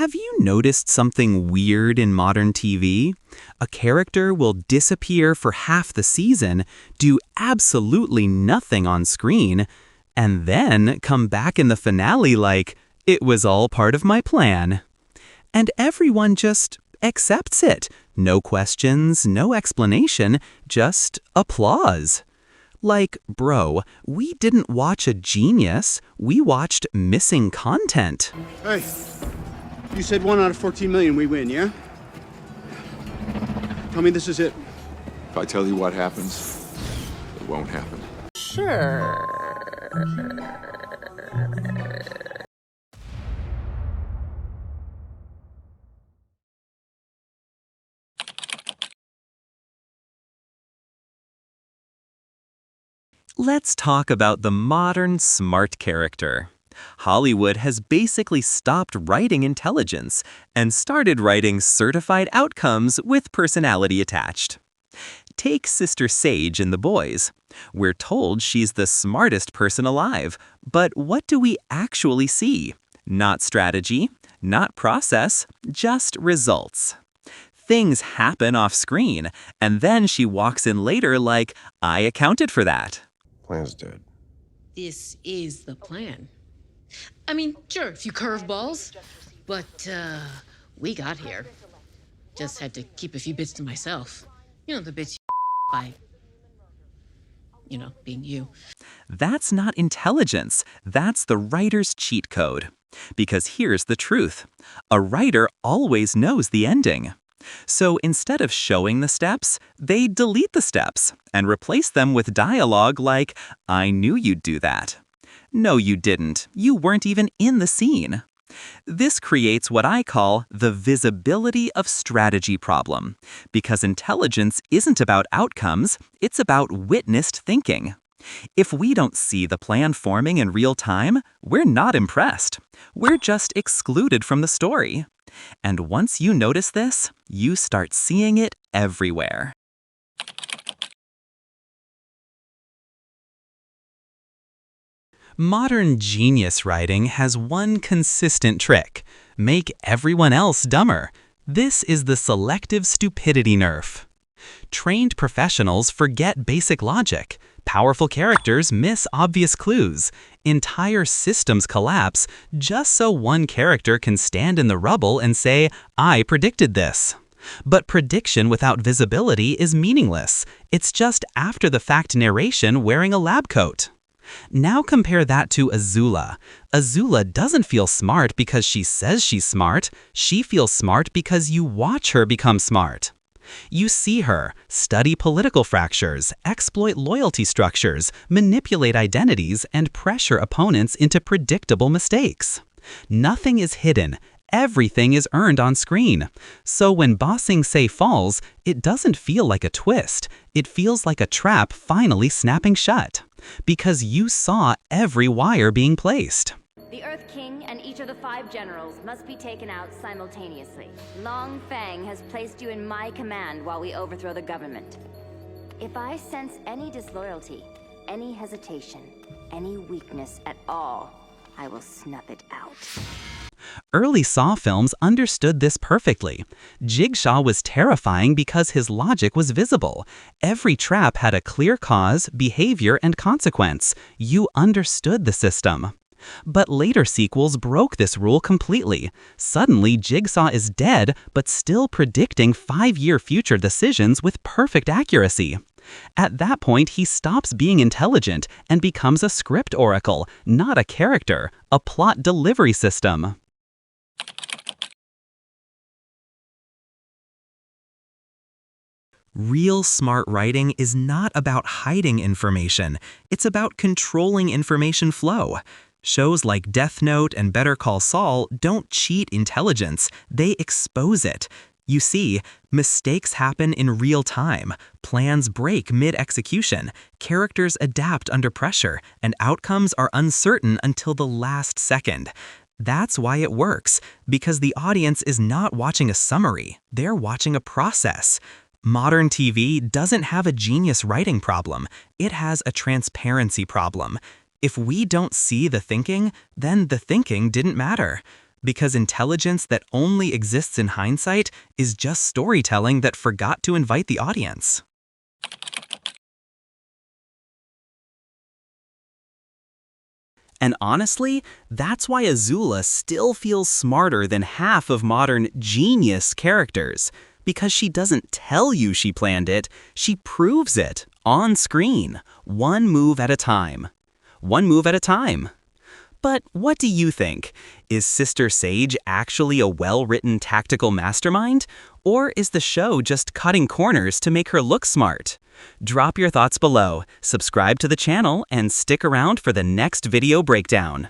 Have you noticed something weird in modern TV? A character will disappear for half the season, do absolutely nothing on screen, and then come back in the finale like, it was all part of my plan. And everyone just accepts it. No questions, no explanation, just applause. Like, bro, we didn't watch a genius, we watched missing content. Hey, you said 1 out of 14 million we win, yeah? Tell me this is it. If I tell you what happens, it won't happen. Sure. Let's talk about the modern smart character. Hollywood has basically stopped writing intelligence and started writing certified outcomes with personality attached. Take Sister Sage in The Boys. We're told she's the smartest person alive, but what do we actually see? Not strategy, not process, just results. Things happen off screen, and then she walks in later like, I accounted for that. Plan's dead. This is the plan. I mean, sure, a few curveballs, but we got here. Just had to keep a few bits to myself. You know, the bits by, being you. That's not intelligence. That's the writer's cheat code. Because here's the truth. A writer always knows the ending. So instead of showing the steps, they delete the steps and replace them with dialogue like, I knew you'd do that. No, you didn't. You weren't even in the scene. This creates what I call the visibility of strategy problem, because intelligence isn't about outcomes, it's about witnessed thinking. If we don't see the plan forming in real time, we're not impressed. We're just excluded from the story. And once you notice this, you start seeing it everywhere. Modern genius writing has one consistent trick: make everyone else dumber. This is the selective stupidity nerf. Trained professionals forget basic logic. Powerful characters miss obvious clues. Entire systems collapse just so one character can stand in the rubble and say, I predicted this. But prediction without visibility is meaningless. It's just after-the-fact narration wearing a lab coat. Now compare that to Azula. Azula doesn't feel smart because she says she's smart. She feels smart because you watch her become smart. You see her study political fractures, exploit loyalty structures, manipulate identities, and pressure opponents into predictable mistakes. Nothing is hidden. Everything is earned on screen. So when Ba Sing Se falls, it doesn't feel like a twist. It feels like a trap finally snapping shut. Because you saw every wire being placed. The Earth King and each of the 5 generals must be taken out simultaneously. Long Fang has placed you in my command while we overthrow the government. If I sense any disloyalty, any hesitation, any weakness at all, I will snuff it out. Early Saw films understood this perfectly. Jigsaw was terrifying because his logic was visible. Every trap had a clear cause, behavior, and consequence. You understood the system. But later sequels broke this rule completely. Suddenly, Jigsaw is dead, but still predicting 5-year future decisions with perfect accuracy. At that point, he stops being intelligent and becomes a script oracle, not a character, a plot delivery system. Real smart writing is not about hiding information. It's about controlling information flow. Shows like Death Note and Better Call Saul don't cheat intelligence, they expose it. You see, mistakes happen in real time, plans break mid-execution, characters adapt under pressure, and outcomes are uncertain until the last second. That's why it works, because the audience is not watching a summary, they're watching a process. Modern TV doesn't have a genius writing problem, it has a transparency problem. If we don't see the thinking, then the thinking didn't matter. Because intelligence that only exists in hindsight is just storytelling that forgot to invite the audience. And honestly, that's why Azula still feels smarter than half of modern genius characters. Because she doesn't tell you she planned it, she proves it on screen, one move at a time. One move at a time. But what do you think? Is Sister Sage actually a well-written tactical mastermind? Or is the show just cutting corners to make her look smart? Drop your thoughts below, subscribe to the channel, and stick around for the next video breakdown.